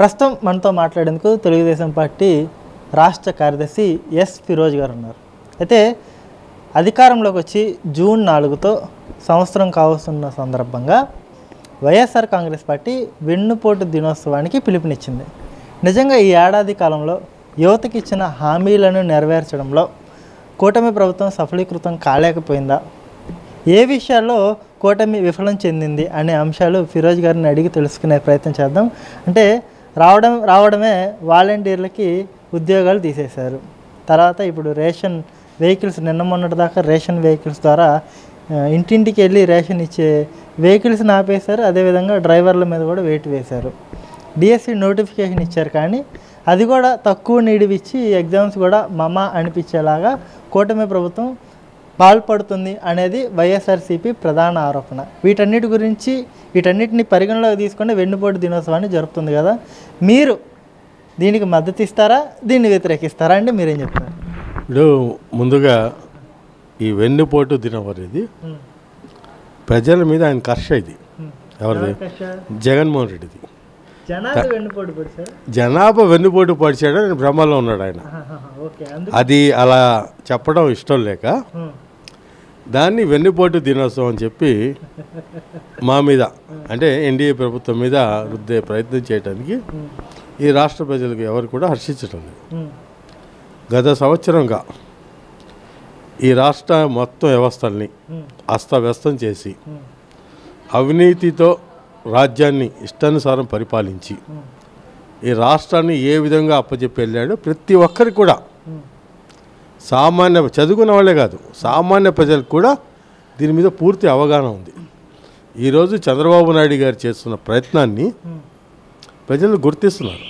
ప్రస్తుతం మనతో మాట్లాడేందుకు తెలుగుదేశం పార్టీ రాష్ట్ర కార్యదర్శి ఎస్ ఫిరోజ్ గారు ఉన్నారు. అయితే అధికారంలోకి వచ్చి జూన్ 4తో సంవత్సరం కావస్తున్న సందర్భంగా వైఎస్ఆర్ కాంగ్రెస్ పార్టీ వెన్నుపోటు దినోత్సవానికి పిలుపునిచ్చింది. నిజంగా ఈ ఏడాది కాలంలో యువతకి ఇచ్చిన హామీలను నెరవేర్చడంలో కూటమి ప్రభుత్వం సఫలీకృతం కాలేకపోయిందా, ఏ విషయాల్లో కూటమి విఫలం చెందింది అనే అంశాలు ఫిరోజ్ గారిని అడిగి తెలుసుకునే ప్రయత్నం చేద్దాం. అంటే రావడమే వాలంటీర్లకి ఉద్యోగాలు తీసేశారు. తర్వాత ఇప్పుడు రేషన్ వెహికల్స్ నిన్న మొన్నటి దాకా రేషన్ వెహికల్స్ ద్వారా ఇంటింటికి వెళ్ళి రేషన్ ఇచ్చే వెహికల్స్ని ఆపేశారు. అదేవిధంగా డ్రైవర్ల మీద కూడా వెయిట్ వేశారు. డిఎస్సి నోటిఫికేషన్ ఇచ్చారు, కానీ అది కూడా తక్కువ నిడివిచ్చి ఎగ్జామ్స్ కూడా మమ అనిపించేలాగా కూటమి ప్రభుత్వం పాల్పడుతుంది అనేది వైఎస్ఆర్సీపీ ప్రధాన ఆరోపణ. వీటన్నిటిని పరిగణలోకి తీసుకొని వెన్నుపోటు దినోత్సవాన్ని జరుపుతుంది కదా, మీరు దీనికి మద్దతు ఇస్తారా, దీన్ని వ్యతిరేకిస్తారా అంటే మీరేం చెప్తారు? ఇప్పుడు ముందుగా ఈ వెన్నుపోటు దినం అనేది ప్రజల మీద ఆయన కర్ష, ఇది ఎవరిది? జగన్మోహన్ రెడ్డిది. జనాభా వెన్నుపోటు పొడిచాడని భ్రమలో ఉన్నాడు ఆయన. అది అలా చెప్పడం ఇష్టం లేక దాన్ని వెన్నుపోటు దినోత్సవం అని చెప్పి మా మీద, అంటే ఎన్డీఏ ప్రభుత్వం మీద రుద్దే ప్రయత్నం చేయడానికి ఈ రాష్ట్ర ప్రజలకు ఎవరు కూడా హర్షించడం లేదు. గత సంవత్సరంగా ఈ రాష్ట్ర మొత్తం వ్యవస్థల్ని అస్తవ్యస్తం చేసి అవినీతితో రాజ్యాన్ని ఇష్టానుసారం పరిపాలించి ఈ రాష్ట్రాన్ని ఏ విధంగా అప్పచెప్పి వెళ్ళాడో ప్రతి ఒక్కరికి కూడా, సామాన్య చదువుకున్న వాళ్ళే కాదు సామాన్య ప్రజలకు కూడా దీని మీద పూర్తి అవగాహన ఉంది. ఈరోజు చంద్రబాబు నాయుడు గారు చేస్తున్న ప్రయత్నాన్ని ప్రజలు గుర్తిస్తున్నారు.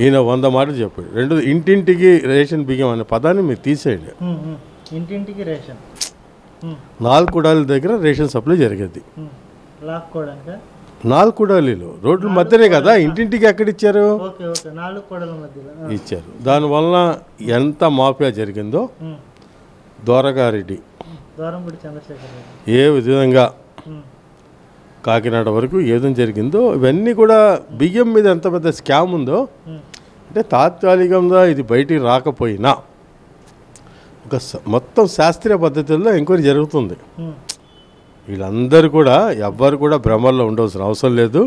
ఈయన 100 మాటలు చెప్పాడు. రెండోది ఇంటింటికి రేషన్ బియ్యం అనే పదాన్ని మీరు తీసేయండి. ఇంటింటికి రేషన్ 4 కుడాల దగ్గర రేషన్ సప్లై జరిగేది. 4 కుడాలీలు రోడ్ల మధ్యనే కదా, ఇంటింటికి ఎక్కడ ఇచ్చారు? ఇచ్చారు. దానివల్ల ఎంత మాఫియా జరిగిందో దోరగారెడ్డి ఏ విధంగా కాకినాడ వరకు ఏదో జరిగిందో ఇవన్నీ కూడా బియ్యం మీద ఎంత పెద్ద స్కామ్ ఉందో, అంటే తాత్కాలికంగా ఇది బయటికి రాకపోయినా ఒక మొత్తం శాస్త్రీయ పద్ధతుల్లో ఎంక్వైరీ జరుగుతుంది. వీళ్ళందరూ కూడా ఎవ్వరు కూడా భ్రమల్లో ఉండవలసిన అవసరం లేదు.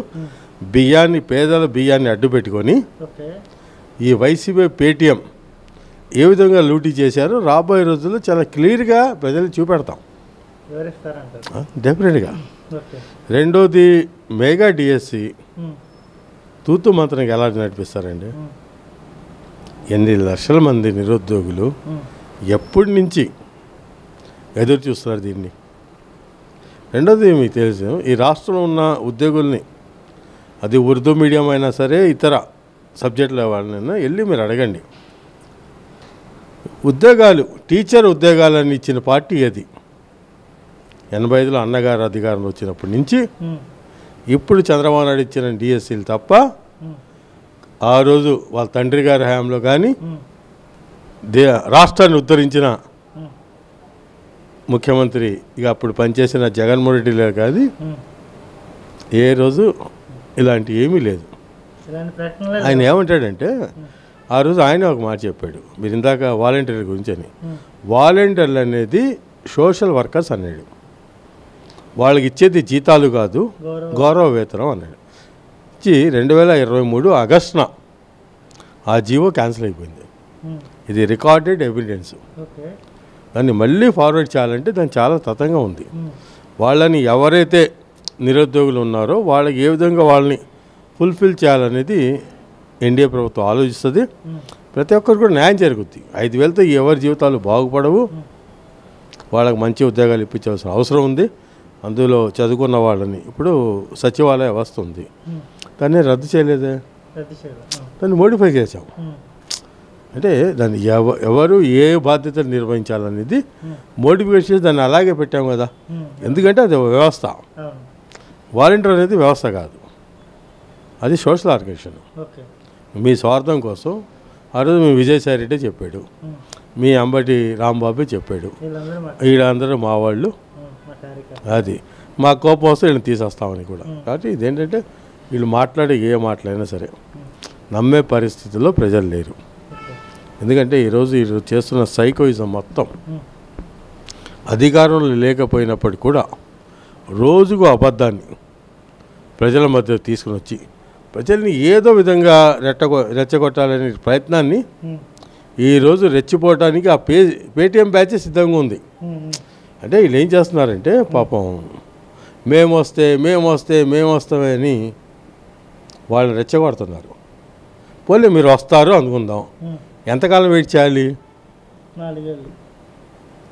బియ్యాన్ని, పేదల బియ్యాన్ని అడ్డు పెట్టుకొని ఈ వైసీపీ పేటీఎం ఏ విధంగా లూటీ చేశారో రాబోయే రోజుల్లో చాలా క్లియర్గా ప్రజలు చూపెడతాం డెఫినెట్గా. రెండోది మెగా డిఎస్సి తూతు మంత్రానికి ఎలా నడిపిస్తారండి? 8 లక్షల మంది నిరుద్యోగులు ఎప్పటి నుంచి ఎదురు చూస్తున్నారు దీన్ని. రెండోది మీకు తెలుసు, ఈ రాష్ట్రంలో ఉన్న ఉద్యోగుల్ని, అది ఉర్దూ మీడియం అయినా సరే ఇతర సబ్జెక్టుల వాళ్ళనైనా వెళ్ళి మీరు అడగండి. ఉద్యోగాలు, టీచర్ ఉద్యోగాలని ఇచ్చిన పార్టీ అది 85లో అన్నగారు అధికారం వచ్చినప్పటి నుంచి ఇప్పుడు చంద్రబాబు నాయుడు ఇచ్చిన డిఎస్సీలు తప్ప ఆ రోజు వాళ్ళ తండ్రి గారి హయాంలో కానీ రాష్ట్రాన్ని ఉద్ధరించిన ముఖ్యమంత్రి ఇక అప్పుడు పనిచేసిన జగన్మోహన్ రెడ్డిలో కాదు ఏ రోజు ఇలాంటి ఏమీ లేదు. ఆయన ఏమంటాడంటే, ఆ రోజు ఆయన ఒక మాట చెప్పాడు, మీరు ఇందాక వాలంటీర్ల గురించి అని. వాలంటీర్లు అనేది సోషల్ వర్కర్స్ అన్నాడు. వాళ్ళకి ఇచ్చేది జీతాలు కాదు, గౌరవ వేతనం అన్నాడు. ఇచ్చి 2023 ఆగస్టున ఆ జీవో క్యాన్సిల్ అయిపోయింది. ఇది రికార్డెడ్ ఎవిడెన్స్. దాన్ని మళ్ళీ ఫార్వర్డ్ చేయాలంటే దాన్ని చాలా తతంగా ఉంది. వాళ్ళని ఎవరైతే నిరుద్యోగులు ఉన్నారో వాళ్ళకి ఏ విధంగా వాళ్ళని ఫుల్ఫిల్ చేయాలనేది ఎన్డీఏ ప్రభుత్వం ఆలోచిస్తుంది. ప్రతి ఒక్కరు కూడా న్యాయం జరుగుద్ది. 5,000తో ఎవరి జీవితాలు బాగుపడవు. వాళ్ళకి మంచి ఉద్యోగాలు ఇప్పించాల్సిన అవసరం ఉంది. అందులో చదువుకున్న వాళ్ళని ఇప్పుడు సచివాలయ వ్యవస్థ ఉంది, దాన్ని రద్దు చేయలేదే, దాన్ని మోడిఫై చేసాం. అంటే దాన్ని ఎవరు ఏ బాధ్యతలు నిర్వహించాలనేది మోడిఫై చేసి దాన్ని అలాగే పెట్టాం కదా. ఎందుకంటే అది వ్యవస్థ, వాలంటీర్ అనేది వ్యవస్థ కాదు, అది సోషల్ ఆర్గనైజేషన్. మీ స్వార్థం కోసం ఆ రోజు మీ విజయసాయి రెడ్డి చెప్పాడు, మీ అంబటి రాంబాబు చెప్పాడు, వీళ్ళందరూ మా వాళ్ళు, అది మా కోపం వస్తే వీళ్ళని తీసేస్తామని కూడా. కాబట్టి ఇదేంటంటే వీళ్ళు మాట్లాడే ఏ మాటలైనా సరే నమ్మే పరిస్థితుల్లో ప్రజలు లేరు. ఎందుకంటే ఈరోజు చేస్తున్న సైకోయిజం మొత్తం అధికారంలో లేకపోయినప్పటికీ కూడా రోజుకు అబద్ధాన్ని ప్రజల మధ్య తీసుకుని వచ్చి ప్రజల్ని ఏదో విధంగా రెచ్చగొట్టాలనే ప్రయత్నాన్ని ఈరోజు రెచ్చిపోవటానికి ఆ పేటీఎం బ్యాచ్ సిద్ధంగా ఉంది. అంటే వీళ్ళు ఏం చేస్తున్నారంటే పాపం మేము వస్తామే అని వాళ్ళు రెచ్చగొడుతున్నారు. పోలే మీరు వస్తారు అనుకుందాం, ఎంతకాలం వెయిట్ చేయాలి? 4 ఏళ్ళు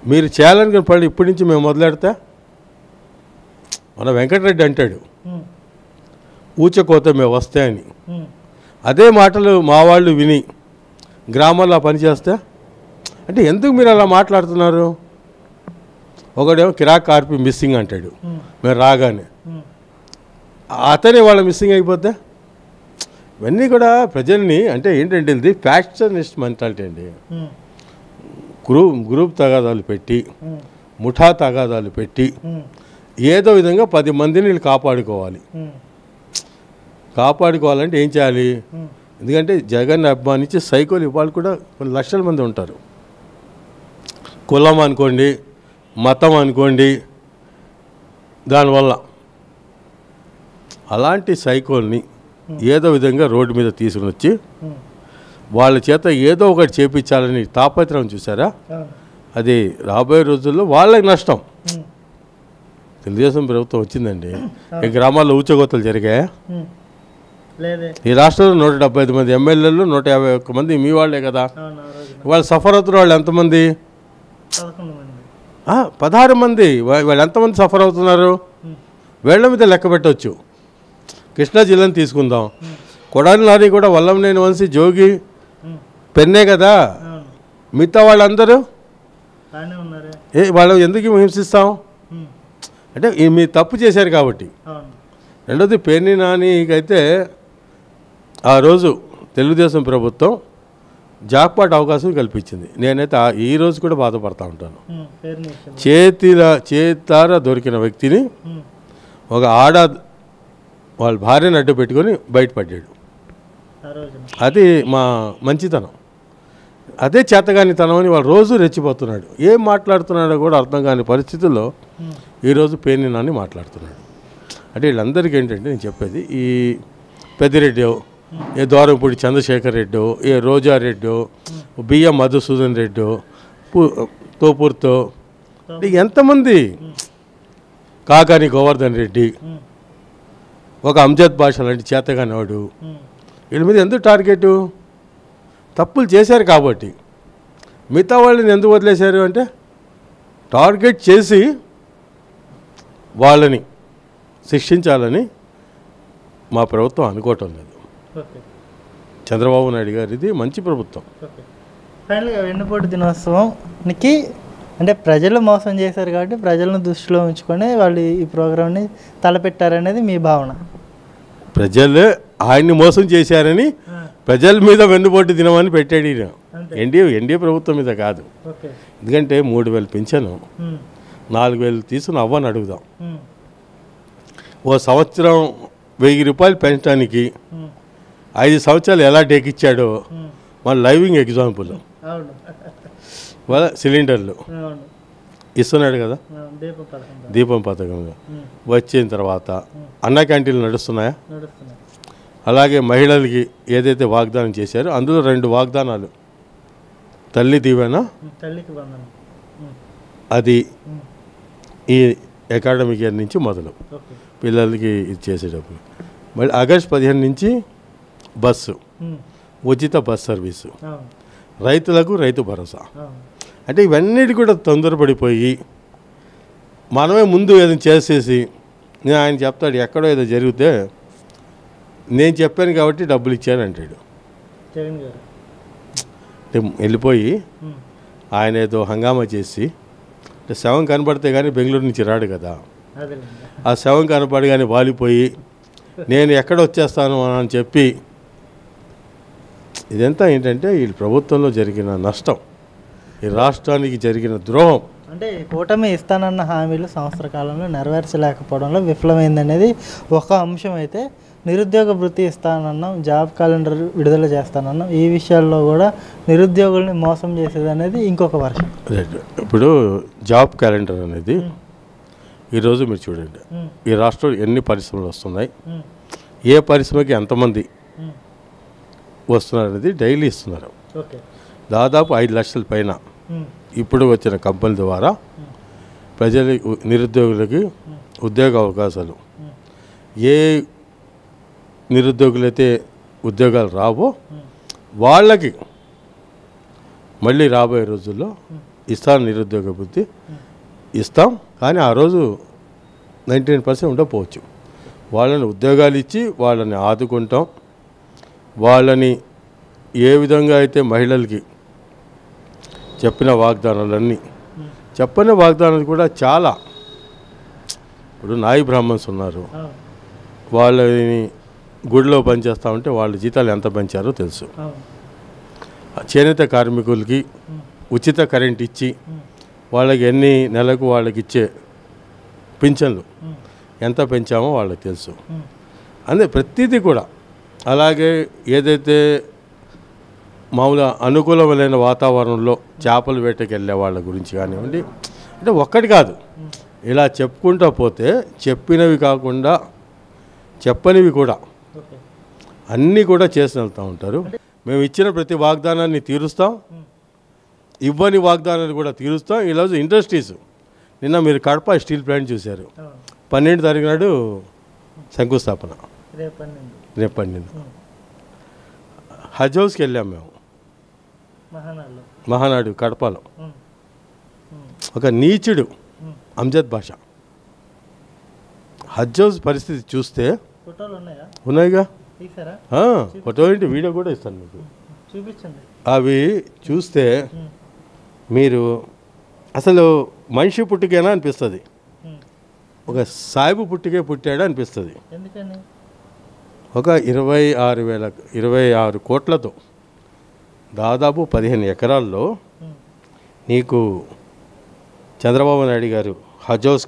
మీరు చేయాలనుకున్న పనులు ఇప్పటి నుంచి మేము మొదలెడితే మన వెంకటరెడ్డి అంటాడు ఊచకోత మేము వస్తాయని. అదే మాటలు మా వాళ్ళు విని గ్రామాల్లో పని చేస్తే అంటే ఎందుకు మీరు అలా మాట్లాడుతున్నారు? ఒకడేమో కిరాక్ కార్పి మిస్సింగ్ అంటాడు మేము రాగానే, అతనే వాళ్ళ మిస్సింగ్ అయిపోతే ఇవన్నీ కూడా ప్రజల్ని అంటే ఏంటంటే ఇది ఫ్యాక్షనిస్ట్ మెంటాలిటీ అండి. గ్రూప్ తగాదాలు పెట్టి ముఠా తగాదాలు పెట్టి ఏదో విధంగా 10 మందిని వీళ్ళు కాపాడుకోవాలంటే ఏం చేయాలి? ఎందుకంటే జగన్ అభిమానించి సైకోలు ఇవాళ కూడా కొన్ని లక్షల మంది ఉంటారు. కులం అనుకోండి, మతం అనుకోండి, దానివల్ల అలాంటి సైకోల్ని ఏదో విధంగా రోడ్డు మీద తీసుకుని వచ్చి వాళ్ళ చేత ఏదో ఒకటి చేపించాలని తాపత్రయం చూసారా? అది రాబోయే రోజుల్లో వాళ్ళకి నష్టం. తెలుగుదేశం ప్రభుత్వం వచ్చిందండి, ఈ గ్రామాల్లో ఊచకోతలు జరిగాయా? ఈ రాష్ట్రంలో 175 మంది ఎమ్మెల్యేలు, 151 మంది మీ వాళ్ళే కదా. వాళ్ళు సఫర్ అవుతున్న వాళ్ళు ఎంతమంది? 16 మంది. వాళ్ళు ఎంతమంది సఫర్ అవుతున్నారు? వేళ్ల మీద లెక్క పెట్టవచ్చు. కృష్ణా జిల్లాని తీసుకుందాం, కొడాలి నాని కూడా వల్లంనేని వంశీ, జోగి, పెన్నే కదా. మిగతా వాళ్ళందరూ వాళ్ళు ఎందుకు హింసిస్తాం అంటే మీరు తప్పు చేశారు కాబట్టి. రెండోది పెన్ని నానికైతే ఆ రోజు తెలుగుదేశం ప్రభుత్వం జాక్పాట్ అవకాశం కల్పించింది. నేనైతే ఈ రోజు కూడా బాధపడతా ఉంటాను. చేతార దొరికిన వ్యక్తిని ఒక వాళ్ళ భార్యను అడ్డు పెట్టుకొని బయటపడ్డాడు. అది మా మంచితనం. అదే చేతగానితనం అని వాళ్ళు రోజు రెచ్చిపోతున్నాడు. ఏం మాట్లాడుతున్నాడో కూడా అర్థం కాని పరిస్థితుల్లో ఈరోజు పేర్ని నాని మాట్లాడుతున్నాడు. అంటే వీళ్ళందరికీ ఏంటంటే నేను చెప్పేది, ఈ పెద్దిరెడ్డో, ఏ ద్వారంపూడి చంద్రశేఖర్ రెడ్డో, ఏ రోజారెడ్డో, బియ్యం మధుసూదన్ రెడ్డో, తోపూర్తో ఎంతమంది, కాకాని గోవర్ధన్ రెడ్డి, ఒక అంజద్ బాషా లాంటి చేతగానివాడు, వీళ్ళ మీద ఎందుకు టార్గెట్? తప్పులు చేశారు కాబట్టి. మిగతా వాళ్ళని ఎందుకు వదిలేశారు అంటే టార్గెట్ చేసి వాళ్ళని శిక్షించాలని మా ప్రభుత్వం అనుకోవటం లేదు. చంద్రబాబు నాయుడు గారిది మంచి ప్రభుత్వం. ఫైనల్గా వెన్నుపోటు దినోత్సవంకి అంటే ప్రజలు మోసం చేశారు కాబట్టి ప్రజలను దృష్టిలో ఉంచుకొని వాళ్ళు ఈ ప్రోగ్రామ్ని తలపెట్టారనేది మీ భావన? ప్రజలు ఆయన్ని మోసం చేశారని ప్రజల మీద వెన్నుపోటు దినమని పెట్టాడు ఈయన. ఎన్డీఏ ప్రభుత్వం మీద కాదు. ఎందుకంటే 3,000 పెంచాను, 4,000 తీసుకుని అవ్వని అడుగుదాం. ఓ సంవత్సరం 1,000 రూపాయలు పెంచడానికి 5 సంవత్సరాలు ఎలా డేకిచ్చాడో మన లైవింగ్ ఎగ్జాంపుల్. సిలిండర్లు ఇస్తున్నాడు కదా, దీపం పథకంలో వచ్చిన తర్వాత అన్న క్యాంటీన్లు నడుస్తున్నాయా? అలాగే మహిళలకి ఏదైతే వాగ్దానం చేశారో అందులో 2 వాగ్దానాలు, తల్లి దీవెన, అది ఈ అకాడమిక్ ఇయర్ నుంచి మొదలు పిల్లలకి ఇది చేసేటప్పుడు. మళ్ళీ ఆగస్ట్ 15 నుంచి బస్సు, ఉచిత బస్ సర్వీసు, రైతులకు రైతు భరోసా. అంటే ఇవన్నిటి కూడా తొందరపడిపోయి మనమే ముందు ఏదైనా చేసేసి ఆయన చెప్తాడు ఎక్కడో ఏదో జరిగితే నేను చెప్పాను కాబట్టి డబ్బులు ఇచ్చాను అంటాడు. అంటే వెళ్ళిపోయి ఆయన ఏదో హంగామా చేసి అంటే శవం కనపడితే కానీ బెంగళూరు నుంచి రాడు కదా, ఆ శవం కనపడి కానీ వాలిపోయి నేను ఎక్కడ వచ్చేస్తాను అని చెప్పి ఇదంతా ఏంటంటే ఈ ప్రభుత్వంలో జరిగిన నష్టం, ఈ రాష్ట్రానికి జరిగిన ద్రోహం. అంటే కూటమి ఇస్తానన్న హామీలు సంవత్సర కాలంలో నెరవేర్చలేకపోవడంలో విఫలమైందనేది ఒక అంశం అయితే, నిరుద్యోగ భృతి ఇస్తానన్నాం, జాబ్ క్యాలెండర్ విడుదల చేస్తానన్నాం. ఈ విషయాల్లో కూడా నిరుద్యోగుల్ని మోసం చేసేది అనేది ఇంకొక వర్షం. ఇప్పుడు జాబ్ క్యాలెండర్ అనేది ఈరోజు మీరు చూడండి, ఈ రాష్ట్రంలో ఎన్ని పరిశ్రమలు వస్తున్నాయి, ఏ పరిశ్రమకి ఎంతమంది వస్తున్నారు అనేది డైలీ ఇస్తున్నారు. దాదాపు 5 లక్షల పైన ఇప్పుడు వచ్చిన కంపెనీల ద్వారా నిరుద్యోగులకి ఉద్యోగ అవకాశాలు. ఏ నిరుద్యోగులైతే ఉద్యోగాలు రావో వాళ్ళకి మళ్ళీ రాబోయే రోజుల్లో ఇస్తాం, నిరుద్యోగ వృత్తి ఇస్తాం. కానీ ఆ రోజు 99% ఉండకపోవచ్చు. వాళ్ళని ఉద్యోగాలు ఇచ్చి వాళ్ళని ఆదుకుంటాం. వాళ్ళని ఏ విధంగా అయితే మహిళలకి చెప్పిన వాగ్దానాలన్నీ, చెప్పని వాగ్దానాలు కూడా చాలా. ఇప్పుడు నాయి బ్రాహ్మణ్స్ ఉన్నారు, వాళ్ళని గుడిలో పనిచేస్తూ ఉంటే వాళ్ళ జీతాలు ఎంత పెంచారో తెలుసు. చేనేత కార్మికులకి ఉచిత కరెంట్ ఇచ్చి వాళ్ళకి ఎన్ని నెలకు వాళ్ళకి ఇచ్చే పింఛన్లు ఎంత పెంచామో వాళ్ళకి తెలుసు. అంతే ప్రతిదీ కూడా. అలాగే ఏదైతే మామూలుగా అనుకూలమైన వాతావరణంలో చేపల వేటకి వెళ్ళే వాళ్ళ గురించి కానివ్వండి, అంటే ఒక్కటి కాదు, ఇలా చెప్పుకుంటూ పోతే చెప్పినవి కాకుండా చెప్పనివి కూడా అన్నీ కూడా చేసి వెళ్తూ ఉంటారు. మేము ఇచ్చిన ప్రతి వాగ్దానాన్ని తీరుస్తాం, ఇవ్వని వాగ్దానాన్ని కూడా తీరుస్తాం. ఈరోజు ఇండస్ట్రీస్, నిన్న మీరు కడప స్టీల్ ప్లాంట్ చూశారు, 12 తారీఖు నాడు శంకుస్థాపన, రేపు 12. హజ్ హౌస్కి వెళ్ళాం మేము, మహానాడు కడపలో. ఒక నీచుడు అంజద్ బాషా. హజ్ హౌస్ పరిస్థితి చూస్తే ఉన్నాయిగా, ఫోటో ఏంటి, వీడియో కూడా ఇస్తాను మీకు, చూపించండి. అవి చూస్తే మీరు అసలు మనిషి పుట్టుకేనా అనిపిస్తుంది, ఒక సాయిబు పుట్టుకే పుట్టాడా అనిపిస్తుంది. ఒక 26 కోట్లతో దాదాపు 15 ఎకరాల్లో నీకు చంద్రబాబు నాయుడు గారు హజ్ హౌస్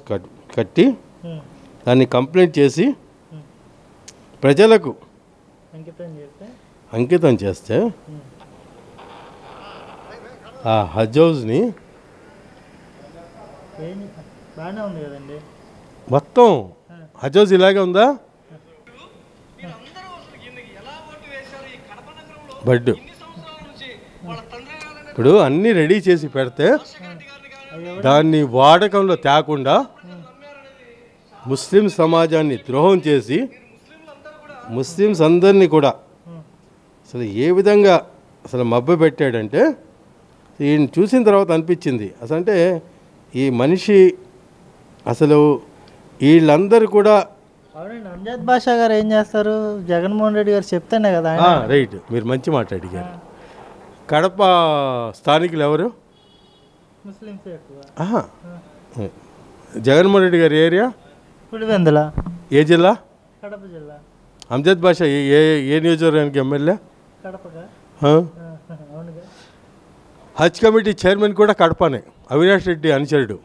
కట్టి దాన్ని కంప్లీట్ చేసి ప్రజలకు అంకితం చేస్తే ఆ హజ్ హౌస్ని మొత్తం హజ్ హౌస్ ఇలాగే ఉందా, బడ్ ఇప్పుడు అన్నీ రెడీ చేసి పెడితే దాన్ని వాడకంలో తేకుండా ముస్లిం సమాజాన్ని ద్రోహం చేసి ముస్లిమ్స్ అందరినీ కూడా అసలు ఏ విధంగా అసలు మభ్య పెట్టాడంటే, ఈయన చూసిన తర్వాత అనిపించింది అసలు అంటే ఈ మనిషి అసలు వీళ్ళందరూ కూడా. అవునండి, అంజద్ బాషా గారు ఏం చేస్తారు, జగన్మోహన్ రెడ్డి గారు చెప్తేనే కదా. రైట్, మీరు మంచి మాట అడిగారు. కడప స్థానికులు ఎవరు? ముస్లిమ్స్ ఎక్కువ. జగన్మోహన్ రెడ్డి గారి ఏరియా పులివెందుల. ఏ జిల్లా? కడప జిల్లా. అంజద్ బాషా ఏ నియోజకవర్గానికి ఎమ్మెల్యే? కడపగా. హజ్ కమిటీ చైర్మన్ కూడా కడపనే, అవినాష్ రెడ్డి అనుచరుడు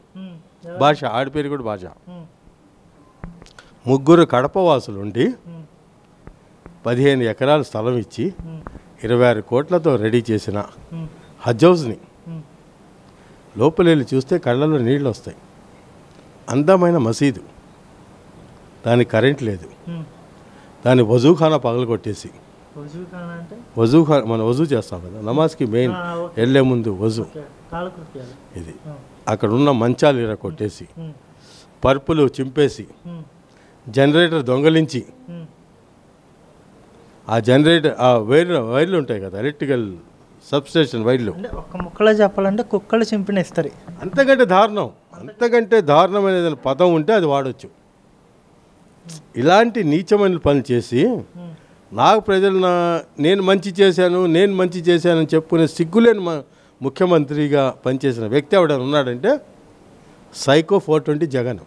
భాష, ఆడి పేరు కూడా భాష. 3 కడప వాసులు ఉండి 15 ఎకరాల స్థలం ఇచ్చి 26 కోట్లతో రెడీ చేసిన హజ్ హౌస్ని లోపలెళ్ళి చూస్తే కళ్ళలో నీళ్ళు వస్తాయి. అందమైన మసీదు, దానికి కరెంట్ లేదు, దాని వజూఖానా పగలగొట్టేసి, వజూఖానా మనం వజూ చేస్తాం కదా నమాజ్కి మెయిన్ వెళ్ళే ముందు వజూ, ఇది అక్కడ ఉన్న మంచాలు ఇరగొట్టేసి, పరుపులు చింపేసి, జనరేటర్ దొంగలించి, ఆ జనరేటర్ ఆ వైర్లు ఉంటాయి కదా ఎలక్ట్రికల్ సబ్స్టేషన్ వైర్లు, ఒక్క ముక్కలో చెప్పాలంటే కుక్కలు చింపినేస్తారు. అంతకంటే దారుణమైన ఏదైనా పదం ఉంటే అది వాడచ్చు. ఇలాంటి నీచమైన పనులు చేసి నాకు ప్రజలు నేను మంచి చేశానని చెప్పుకునే సిగ్గులేని ముఖ్యమంత్రిగా పనిచేసిన వ్యక్తి ఎవడైనా ఉన్నాడంటే సైకో 420 జగన్.